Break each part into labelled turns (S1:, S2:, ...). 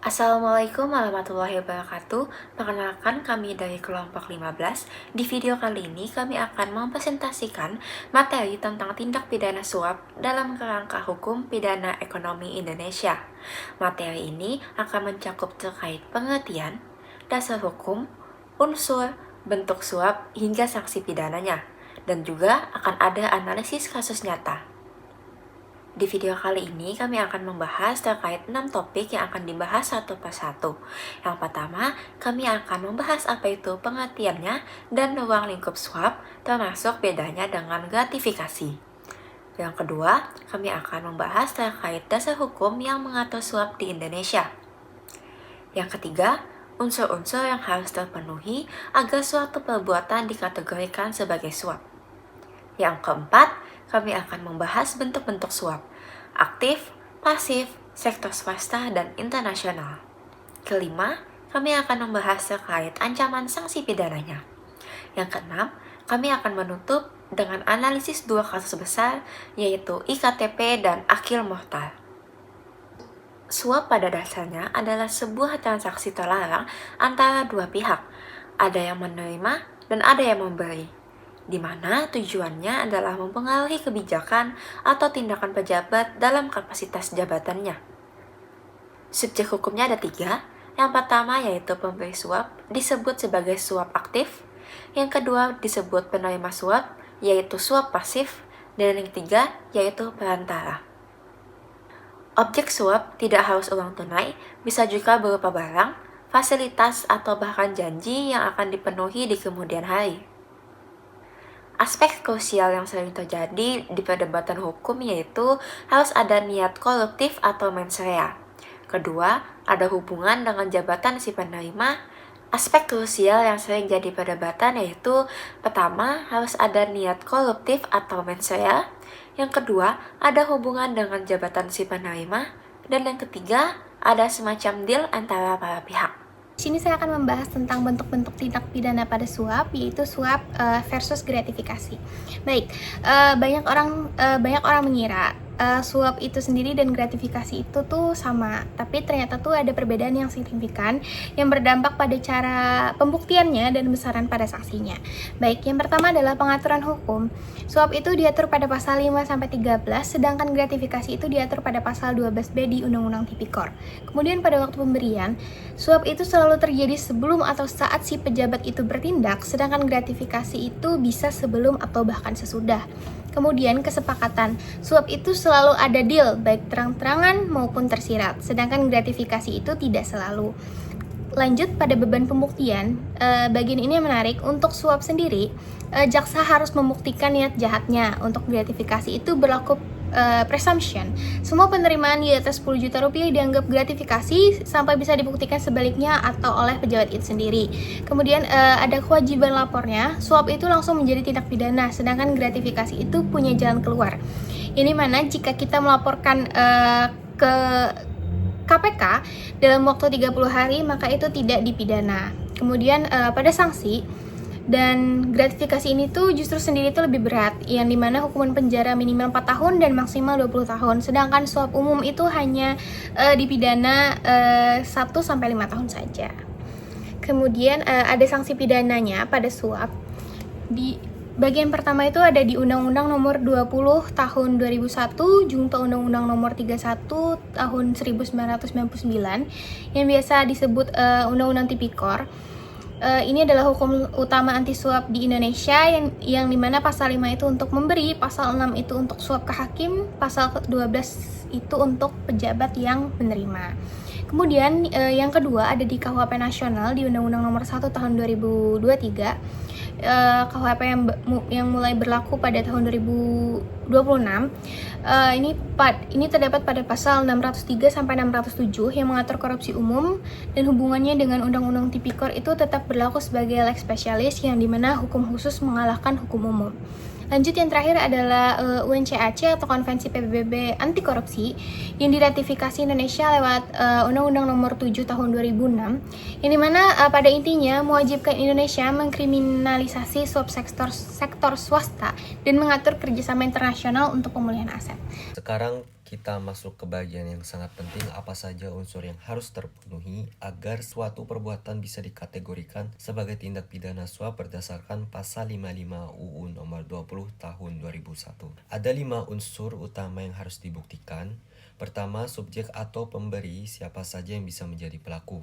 S1: Assalamualaikum warahmatullahi wabarakatuh. Perkenalkan kami dari kelompok 15. Di video kali ini kami akan mempresentasikan materi tentang tindak pidana suap dalam kerangka hukum pidana ekonomi Indonesia. Materi ini akan mencakup terkait pengertian, dasar hukum, unsur, bentuk suap hingga sanksi pidananya, dan juga akan ada analisis kasus nyata. Di video kali ini kami akan membahas terkait 6 topik yang akan dibahas satu persatu. Yang pertama, kami akan membahas apa itu pengertiannya dan ruang lingkup suap, termasuk bedanya dengan gratifikasi. Yang kedua, kami akan membahas terkait dasar hukum yang mengatur suap di Indonesia. Yang ketiga, unsur-unsur yang harus terpenuhi agar suatu perbuatan dikategorikan sebagai suap. Yang keempat, kami akan membahas bentuk-bentuk suap, aktif, pasif, sektor swasta, dan internasional. Kelima, kami akan membahas terkait ancaman sanksi pidananya. Yang keenam, kami akan menutup dengan analisis dua kasus besar, yaitu IKTP dan akil mortal. Suap pada dasarnya adalah sebuah transaksi terlarang antara dua pihak, ada yang menerima dan ada yang memberi, di mana tujuannya adalah mempengaruhi kebijakan atau tindakan pejabat dalam kapasitas jabatannya. Subjek hukumnya ada 3. Yang pertama yaitu pemberi suap, disebut sebagai suap aktif. Yang kedua disebut penerima suap, yaitu suap pasif. Dan yang ketiga yaitu perantara. Objek suap tidak harus uang tunai, bisa juga berupa barang, fasilitas, atau bahkan janji yang akan dipenuhi di kemudian hari. Aspek krusial yang sering terjadi di perdebatan hukum yaitu harus ada niat koruptif atau mens rea. Kedua, ada hubungan dengan jabatan si penerima. Aspek krusial yang sering jadi perdebatan yaitu pertama, harus ada niat koruptif atau mens rea. Yang kedua, ada hubungan dengan jabatan si penerima. Dan yang ketiga, ada semacam deal antara para pihak.
S2: Di sini saya akan membahas tentang bentuk-bentuk tindak pidana pada suap, yaitu suap versus gratifikasi. Baik, banyak orang mengira suap itu sendiri dan gratifikasi itu tuh sama, tapi ternyata tuh ada perbedaan yang signifikan yang berdampak pada cara pembuktiannya dan besaran pada sanksinya. Baik, yang pertama adalah pengaturan hukum. Suap itu diatur pada pasal 5-13, sedangkan gratifikasi itu diatur pada pasal 12B di Undang-Undang Tipikor. Kemudian pada waktu pemberian, suap itu selalu terjadi sebelum atau saat si pejabat itu bertindak, sedangkan gratifikasi itu bisa sebelum atau bahkan sesudah. Kemudian kesepakatan, suap itu selalu ada deal, baik terang-terangan maupun tersirat, sedangkan gratifikasi itu tidak selalu. Lanjut pada beban pembuktian, bagian ini menarik. Untuk suap sendiri, jaksa harus membuktikan niat jahatnya. Untuk gratifikasi itu berlaku presumption. Semua penerimaan di atas 10 juta rupiah dianggap gratifikasi sampai bisa dibuktikan sebaliknya atau oleh pejabat itu sendiri. Kemudian ada kewajiban lapornya. Suap itu langsung menjadi tindak pidana, sedangkan gratifikasi itu punya jalan keluar. Ini mana jika kita melaporkan ke KPK dalam waktu 30 hari, maka itu tidak dipidana. Kemudian pada sanksi dan gratifikasi ini tuh justru sendiri tuh lebih berat, yang dimana hukuman penjara minimal 4 tahun dan maksimal 20 tahun. Sedangkan suap umum itu hanya dipidana 1-5 tahun saja. Kemudian ada sanksi pidananya pada suap. Di bagian pertama itu ada di Undang-Undang Nomor 20 Tahun 2001, Junto Undang-Undang Nomor 31 Tahun 1999 yang biasa disebut Undang-Undang Tipikor. Ini adalah hukum utama anti suap di Indonesia yang dimana pasal 5 itu untuk memberi, pasal 6 itu untuk suap ke hakim, pasal 12 itu untuk pejabat yang menerima. Kemudian yang kedua ada di KUHP Nasional di Undang-Undang Nomor 1 Tahun 2023. KUHP yang mulai berlaku pada tahun 2026. Ini terdapat pada pasal 603 sampai 607 yang mengatur korupsi umum, dan hubungannya dengan Undang-Undang Tipikor itu tetap berlaku sebagai lex specialis yang dimana hukum khusus mengalahkan hukum umum. Lanjut, yang terakhir adalah UNCAC atau Konvensi PBB Anti Korupsi yang diratifikasi Indonesia lewat Undang-Undang Nomor 7 Tahun 2006, yang dimana pada intinya mewajibkan Indonesia mengkriminalisasi suap sektor swasta dan mengatur kerjasama internasional untuk pemulihan aset.
S3: Sekarang kita masuk ke bagian yang sangat penting, apa saja unsur yang harus terpenuhi agar suatu perbuatan bisa dikategorikan sebagai tindak pidana suap berdasarkan pasal 55 UU nomor 20 tahun 2001. Ada 5 unsur utama yang harus dibuktikan. Pertama, subjek atau pemberi, siapa saja yang bisa menjadi pelaku.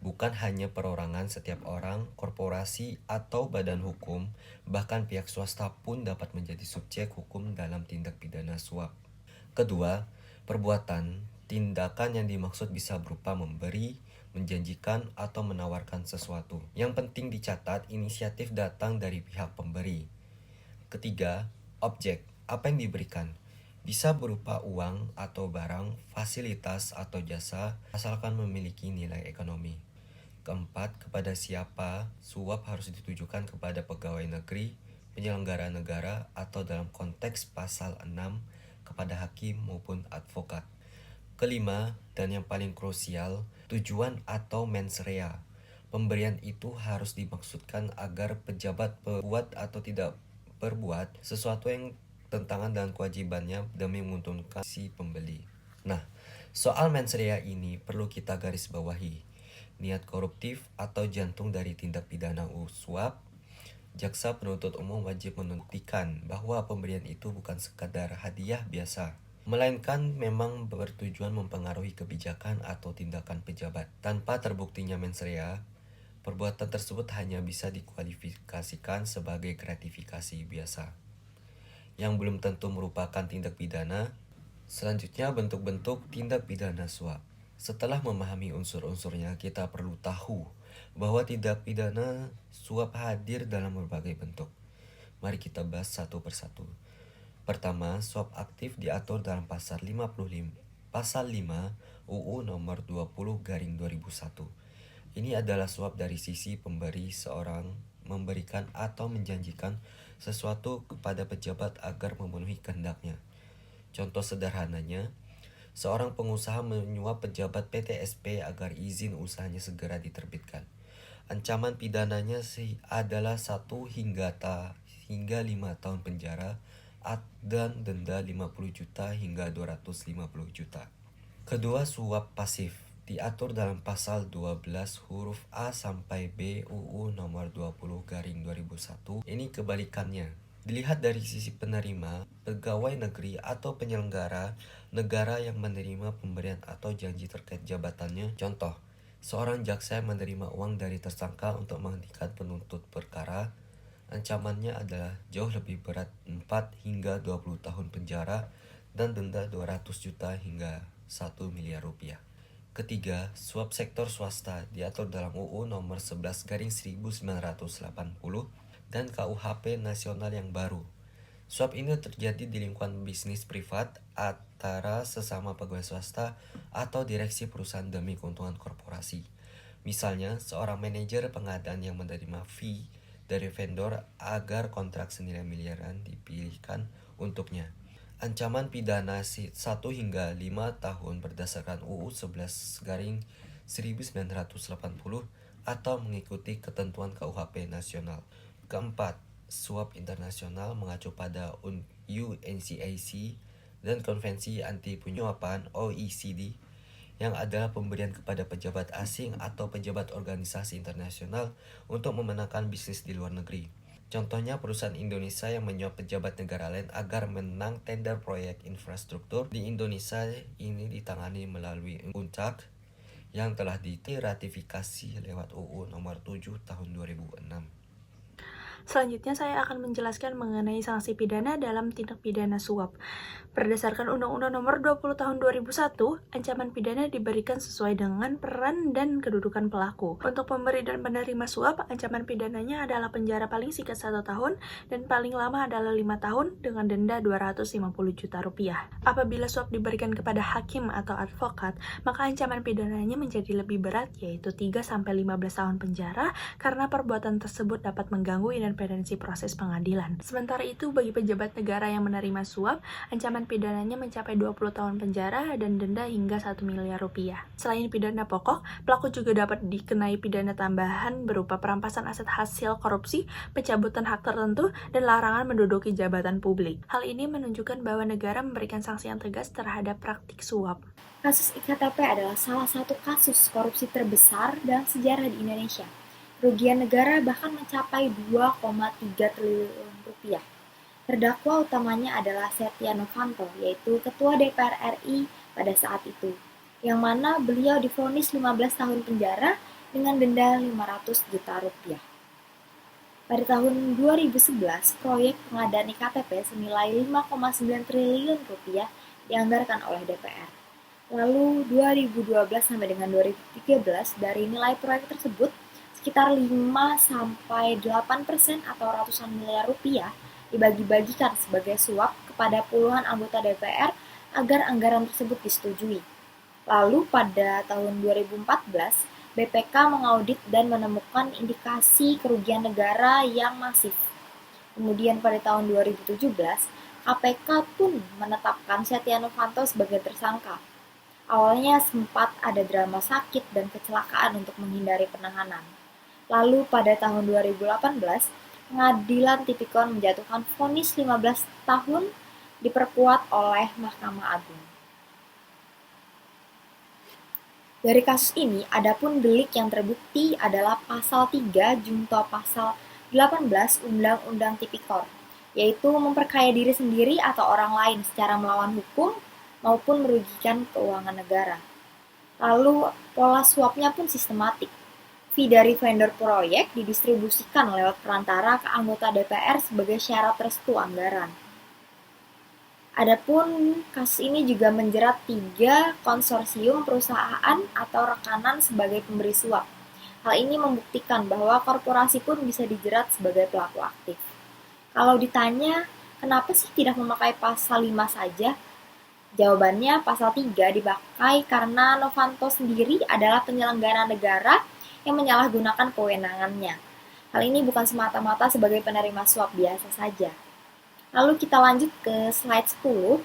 S3: Bukan hanya perorangan, setiap orang, korporasi, atau badan hukum, bahkan pihak swasta pun dapat menjadi subjek hukum dalam tindak pidana suap. Kedua, perbuatan, tindakan yang dimaksud bisa berupa memberi, menjanjikan, atau menawarkan sesuatu. Yang penting dicatat, inisiatif datang dari pihak pemberi. Ketiga, objek, apa yang diberikan. Bisa berupa uang atau barang, fasilitas atau jasa, asalkan memiliki nilai ekonomi. Keempat, kepada siapa suap harus ditujukan kepada pegawai negeri, penyelenggara negara, atau dalam konteks pasal 6, kepada hakim maupun advokat. Kelima, dan yang paling krusial, tujuan atau mens rea. Pemberian itu harus dimaksudkan agar pejabat berbuat atau tidak berbuat sesuatu yang tentangan dengan kewajibannya demi menguntungkan si pembeli. Nah, soal mens rea ini perlu kita garis bawahi. Niat koruptif atau jantung dari tindak pidana suap. Jaksa penuntut umum wajib membuktikan bahwa pemberian itu bukan sekadar hadiah biasa, melainkan memang bertujuan mempengaruhi kebijakan atau tindakan pejabat. Tanpa terbuktinya mens rea, perbuatan tersebut hanya bisa dikualifikasikan sebagai gratifikasi biasa, yang belum tentu merupakan tindak pidana. Selanjutnya, bentuk-bentuk tindak pidana suap. Setelah memahami unsur-unsurnya, kita perlu tahu bahwa tindak pidana suap hadir dalam berbagai bentuk. Mari kita bahas satu persatu. Pertama, suap aktif diatur dalam pasal 5 UU nomor 20/2001. Ini adalah suap dari sisi pemberi, seorang memberikan atau menjanjikan sesuatu kepada pejabat agar memenuhi kehendaknya. Contoh sederhananya, seorang pengusaha menyuap pejabat PTSP agar izin usahanya segera diterbitkan. Ancaman pidananya adalah 1 hingga 5 tahun penjara dan denda 50 juta hingga 250 juta. Kedua, suap pasif diatur dalam pasal 12 huruf A sampai B UU nomor 20/2001. Ini kebalikannya. Dilihat dari sisi penerima, pegawai negeri atau penyelenggara negara yang menerima pemberian atau janji terkait jabatannya. Contoh, seorang jaksa yang menerima uang dari tersangka untuk menghentikan penuntut perkara, ancamannya adalah jauh lebih berat, 4 hingga 20 tahun penjara dan denda 200 juta hingga 1 miliar rupiah. Ketiga, suap sektor swasta diatur dalam UU nomor 11/1980 dan KUHP nasional yang baru. Suap ini terjadi di lingkungan bisnis privat antara sesama pegawai swasta atau direksi perusahaan demi keuntungan korporasi. Misalnya, seorang manajer pengadaan yang menerima fee dari vendor agar kontrak senilai miliaran dipilihkan untuknya. Ancaman pidana 1 hingga 5 tahun berdasarkan UU 11/1980 atau mengikuti ketentuan KUHP nasional. Keempat, suap internasional mengacu pada UNCAC dan Konvensi Anti Penyuapan OECD yang adalah pemberian kepada pejabat asing atau pejabat organisasi internasional untuk memenangkan bisnis di luar negeri. Contohnya, perusahaan Indonesia yang menyuap pejabat negara lain agar menang tender proyek infrastruktur di Indonesia ini ditangani melalui Puncak yang telah diratifikasi lewat UU nomor 7 tahun 2006.
S4: Selanjutnya saya akan menjelaskan mengenai sanksi pidana dalam tindak pidana suap. Berdasarkan Undang-Undang Nomor 20 Tahun 2001, ancaman pidana diberikan sesuai dengan peran dan kedudukan pelaku. Untuk pemberi dan penerima suap, ancaman pidananya adalah penjara paling singkat 1 tahun dan paling lama adalah 5 tahun dengan denda 250 juta rupiah. Apabila suap diberikan kepada hakim atau advokat, maka ancaman pidananya menjadi lebih berat, yaitu 3-15 tahun penjara karena perbuatan tersebut dapat mengganggu dan independensi proses pengadilan. Sementara itu, bagi pejabat negara yang menerima suap, ancaman pidananya mencapai 20 tahun penjara dan denda hingga 1 miliar rupiah. Selain pidana pokok, pelaku juga dapat dikenai pidana tambahan berupa perampasan aset hasil korupsi, pencabutan hak tertentu, dan larangan menduduki jabatan publik. Hal ini menunjukkan bahwa negara memberikan sanksi yang tegas terhadap praktik suap.
S2: Kasus IKTP adalah salah satu kasus korupsi terbesar dalam sejarah di Indonesia. Kerugian negara bahkan mencapai 2,3 triliun rupiah. Terdakwa utamanya adalah Setia Novanto, yaitu Ketua DPR RI pada saat itu, yang mana beliau divonis 15 tahun penjara dengan denda 500 juta rupiah. Pada tahun 2011, proyek pengadaan IKTP senilai 5,9 triliun rupiah dianggarkan oleh DPR. Lalu 2012 sampai dengan 2013 dari nilai proyek tersebut sekitar 5-8% atau ratusan miliar rupiah dibagi-bagikan sebagai suap kepada puluhan anggota DPR agar anggaran tersebut disetujui. Lalu pada tahun 2014, BPK mengaudit dan menemukan indikasi kerugian negara yang masif. Kemudian pada tahun 2017, KPK pun menetapkan Setia Novanto sebagai tersangka. Awalnya sempat ada drama sakit dan kecelakaan untuk menghindari penahanan. Lalu pada tahun 2018, Pengadilan Tipikor menjatuhkan vonis 15 tahun diperkuat oleh Mahkamah Agung. Dari kasus ini, adapun delik yang terbukti adalah pasal 3 junto pasal 18 Undang-Undang Tipikor, yaitu memperkaya diri sendiri atau orang lain secara melawan hukum maupun merugikan keuangan negara. Lalu, pola suapnya pun sistematik. Fee dari vendor proyek didistribusikan lewat perantara ke anggota DPR sebagai syarat restu anggaran. Adapun kasus ini juga menjerat 3 konsorsium perusahaan atau rekanan sebagai pemberi suap. Hal ini membuktikan bahwa korporasi pun bisa dijerat sebagai pelaku aktif. Kalau ditanya, kenapa sih tidak memakai pasal 5 saja? Jawabannya, pasal 3 dipakai karena Novanto sendiri adalah penyelenggara negara yang menyalahgunakan kewenangannya. Hal ini bukan semata-mata sebagai penerima suap biasa saja. Lalu kita lanjut ke slide 10.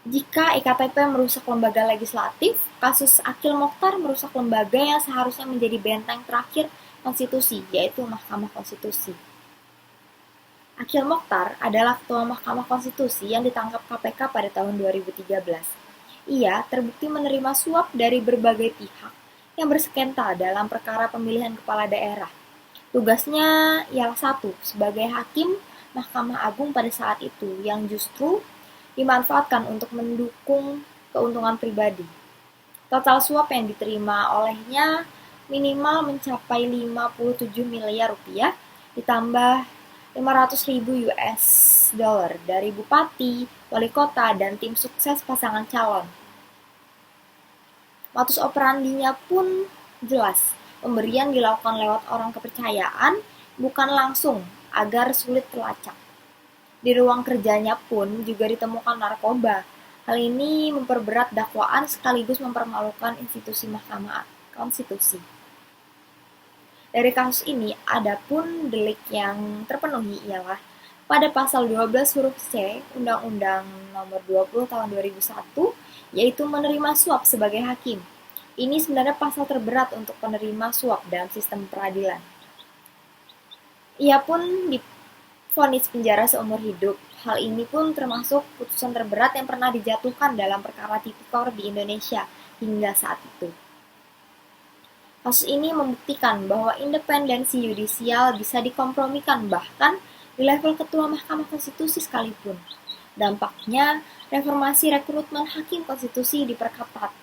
S2: Jika IKTP merusak lembaga legislatif, kasus Akil Mokhtar merusak lembaga yang seharusnya menjadi benteng terakhir konstitusi, yaitu Mahkamah Konstitusi. Akil Mokhtar adalah Ketua Mahkamah Konstitusi yang ditangkap KPK pada tahun 2013. Ia terbukti menerima suap dari berbagai pihak yang bersengketa dalam perkara pemilihan kepala daerah. Tugasnya ialah satu, sebagai hakim Mahkamah Agung pada saat itu, yang justru dimanfaatkan untuk mendukung keuntungan pribadi. Total suap yang diterima olehnya minimal mencapai 57 miliar rupiah, ditambah 500.000 US dollar dari bupati, wali kota, dan tim sukses pasangan calon. Modus operandinya pun jelas, pemberian dilakukan lewat orang kepercayaan, bukan langsung, agar sulit terlacak. Di ruang kerjanya pun juga ditemukan narkoba. Hal ini memperberat dakwaan sekaligus mempermalukan institusi Mahkamah Konstitusi. Dari kasus ini, adapun delik yang terpenuhi ialah pada pasal 12 huruf C Undang-Undang Nomor 20 Tahun 2001, yaitu menerima suap sebagai hakim. Ini sebenarnya pasal terberat untuk penerima suap dalam sistem peradilan. Ia pun divonis penjara seumur hidup. Hal ini pun termasuk putusan terberat yang pernah dijatuhkan dalam perkara tipikor di Indonesia hingga saat itu. Kasus ini membuktikan bahwa independensi yudisial bisa dikompromikan bahkan di level Ketua Mahkamah Konstitusi sekalipun. Dampaknya, reformasi rekrutmen hakim konstitusi diperketat.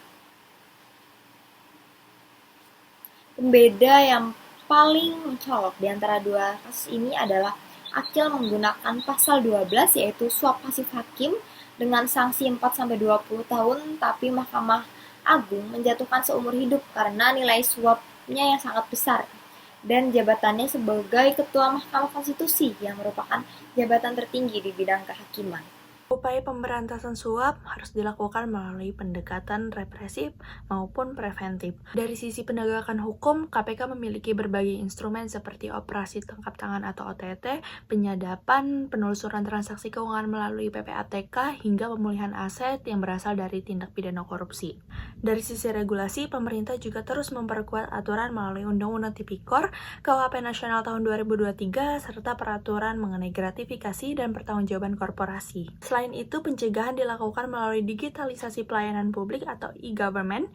S2: Pembeda yang paling mencolok di antara dua kasus ini adalah Akil menggunakan pasal 12 yaitu suap pasif hakim dengan sanksi 4-20 tahun, tapi Mahkamah Agung menjatuhkan seumur hidup karena nilai suapnya yang sangat besar dan jabatannya sebagai Ketua Mahkamah Konstitusi yang merupakan jabatan tertinggi di bidang kehakiman.
S4: Upaya pemberantasan suap harus dilakukan melalui pendekatan represif maupun preventif. Dari sisi penegakan hukum, KPK memiliki berbagai instrumen seperti operasi tangkap tangan atau OTT, penyadapan, penelusuran transaksi keuangan melalui PPATK, hingga pemulihan aset yang berasal dari tindak pidana korupsi. Dari sisi regulasi, pemerintah juga terus memperkuat aturan melalui Undang-Undang Tipikor, KUHP Nasional tahun 2023, serta peraturan mengenai gratifikasi dan pertanggungjawaban korporasi. Selain itu, pencegahan dilakukan melalui digitalisasi pelayanan publik atau e-government,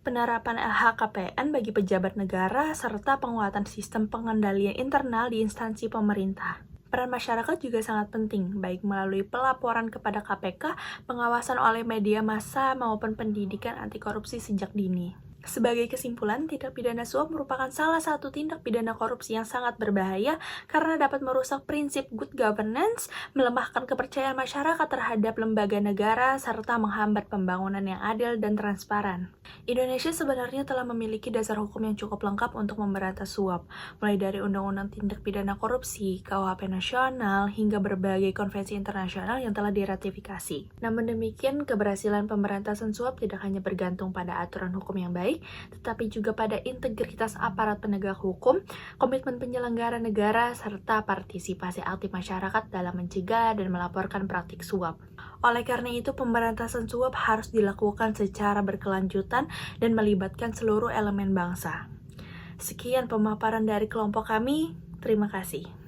S4: penerapan LHKPN bagi pejabat negara, serta penguatan sistem pengendalian internal di instansi pemerintah. Peran masyarakat juga sangat penting, baik melalui pelaporan kepada KPK, pengawasan oleh media massa, maupun pendidikan anti korupsi sejak dini. Sebagai kesimpulan, tindak pidana suap merupakan salah satu tindak pidana korupsi yang sangat berbahaya karena dapat merusak prinsip good governance, melemahkan kepercayaan masyarakat terhadap lembaga negara, serta menghambat pembangunan yang adil dan transparan. Indonesia sebenarnya telah memiliki dasar hukum yang cukup lengkap untuk memberantas suap, mulai dari Undang-Undang Tindak Pidana Korupsi, KUHP Nasional, hingga berbagai konvensi internasional yang telah diratifikasi. Namun demikian, keberhasilan pemberantasan suap tidak hanya bergantung pada aturan hukum yang baik, tetapi juga pada integritas aparat penegak hukum, komitmen penyelenggara negara, serta partisipasi aktif masyarakat dalam mencegah dan melaporkan praktik suap. Oleh karena itu, pemberantasan suap harus dilakukan secara berkelanjutan dan melibatkan seluruh elemen bangsa. Sekian pemaparan dari kelompok kami, terima kasih.